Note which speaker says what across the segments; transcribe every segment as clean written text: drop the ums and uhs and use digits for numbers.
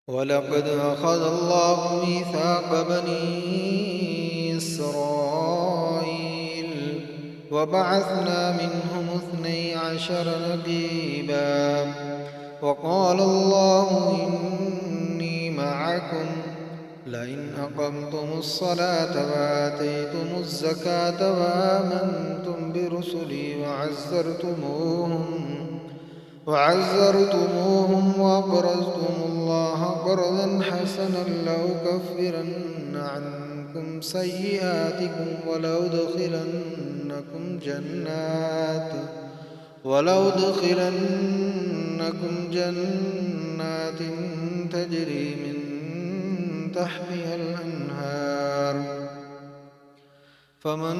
Speaker 1: ولقد أخذ الله ميثاق بني إسرائيل وبعثنا منهم 12 نقيبا وقال الله إني معكم لئن أقمتم الصلاة وآتيتم الزكاة وآمنتم برسلي وعزرتموهم وأقرضتم الله قرضا حسنا لأكفرن عنكم سيئاتكم ولأدخلنكم جنات تجري من تحتها الأنهار فمن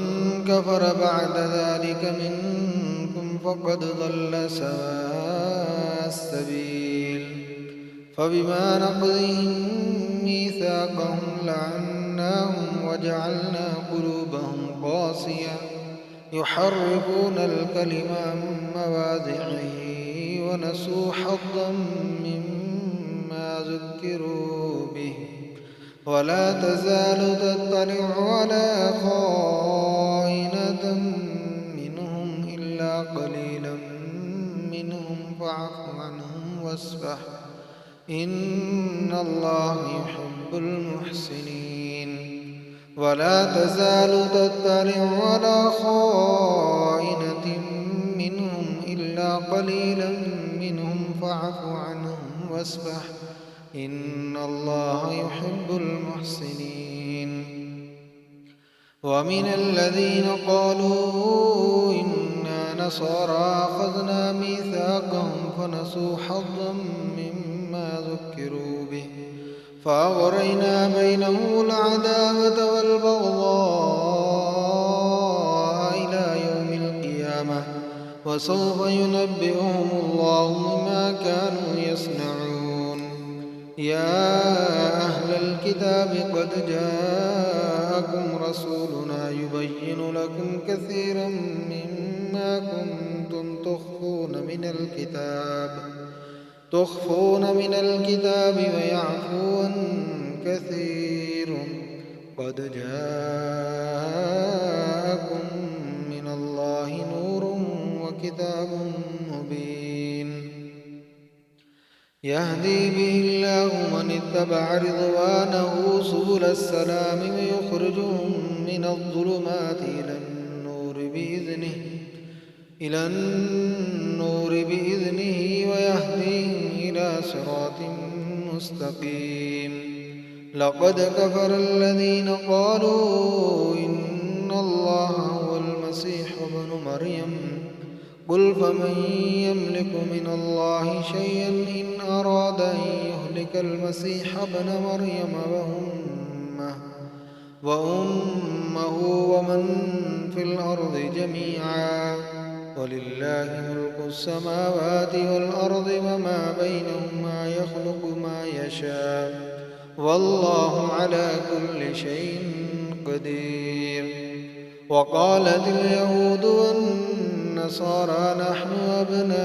Speaker 1: كفر بعد ذلك منكم فقد ضل سواء السبيل فبما نقضهم ميثاقهم لعناهم وجعلنا قلوبهم قاسية يحرفون الكلم عن مواضعه ونسوا حظا مما ذكروا به ولا تزال تطلع على خائنة منهم إلا قليلا منهم فاعف عنهم واصفح إن الله يحب المحسنين ولا تزال تطلع على خائنة منهم إلا قليلا منهم فاعف عنهم واصفح إن الله يحب المحسنين ومن الذين قالوا إنا نصارى أخذنا ميثاقهم فنسوا حظا مما ذكروا به فأغرينا بينهم العداوة والبغضاء إلى يوم القيامة وسوف ينبئهم الله بما كانوا يصنعون يا أهل الكتاب قد جاءكم رسولنا يبين لكم كثيرا مما كنتم تخفون من الكتاب ويعفو عن كثير قد جاءكم من الله نور وكتاب مبين يهدي به الله من اتبع رضوانه سبل السلام ويخرجهم من الظلمات إلى النور بإذنه ويهديهم إلى صراط مستقيم لقد كفر الذين قالوا إن الله هو المسيح ابن مريم قل فمن يملك من الله شيئا إن أراد أن يهلك المسيح ابن مريم وأمه ومن في الأرض جميعا ولله ملك السماوات والأرض وما بينهما يخلق ما يشاء والله على كل شيء قدير وقالت اليهود والنصارى نحن أبناء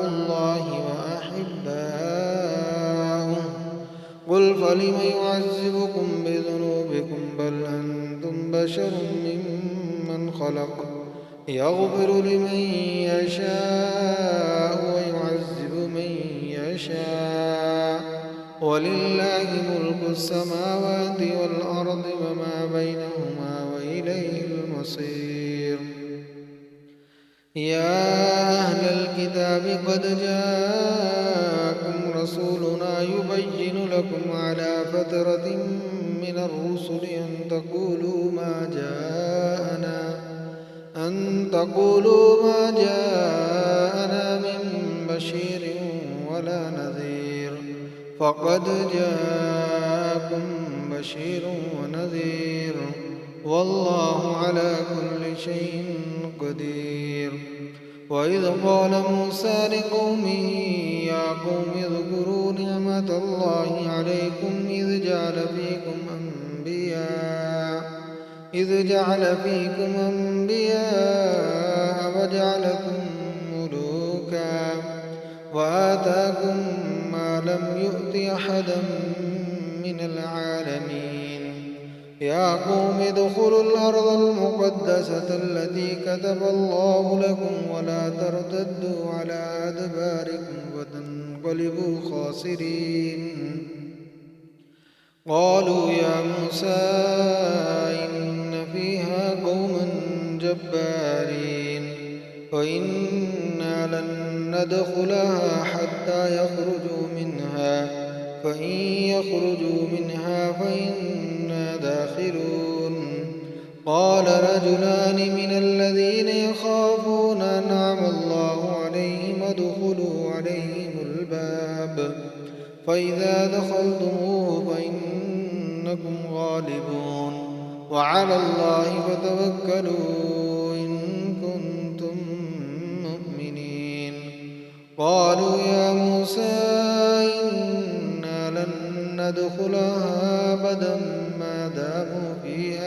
Speaker 1: الله وأحباؤه قل فلم يعذبكم بذنوبكم بل أنتم بشر ممن خلق يغفر لمن يشاء ويعذب من يشاء ولله ملك السماوات والأرض وما بينهما وإليه المصير يا أهل الكتاب قد جاءكم رسولنا يبين لكم على فترة من الرسل أن تقولوا ما جاءنا من بشير ولا نذير فقد جاءكم بشير ونذير والله على كل شيء قدير وإذ قال موسى لقومه يا قوم اذكروا نعمة الله عليكم إذ جعل فيكم أنبياء وجعلكم ملوكا وآتاكم ما لم يؤت أحدا من العالمين يا قوم ادخلوا الأرض المقدسة التي كتب الله لكم ولا ترتدوا على أدباركم فتنقلبوا خاسرين قالوا يا موسى إن فيها قوما جبارين وإنا لن ندخلها حتى يخرجوا منها فإن يخرجوا منها فإنا داخلون قال رجلان من الذين يخافون أنعم الله عليهم ادخلوا عليهم الباب فإذا دخلتموه فإنكم غالبون وعلى الله فتوكلوا إن كنتم مؤمنين قالوا يا موسى إنا لن ندخلها أبدا ما داموا فيها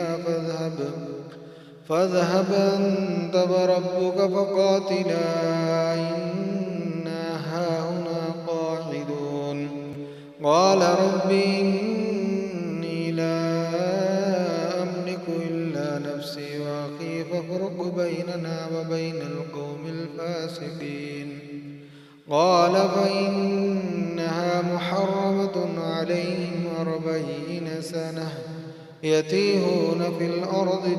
Speaker 1: فاذهب أنت وربك فقاتلا إنا هاهنا قاعدون قال رب إني لا أملك إلا نفسي وأخي فافرق بيننا وبين القوم الفاسقين قال فإنها محرمة عليهم 40 سنة يتيهون في الأرض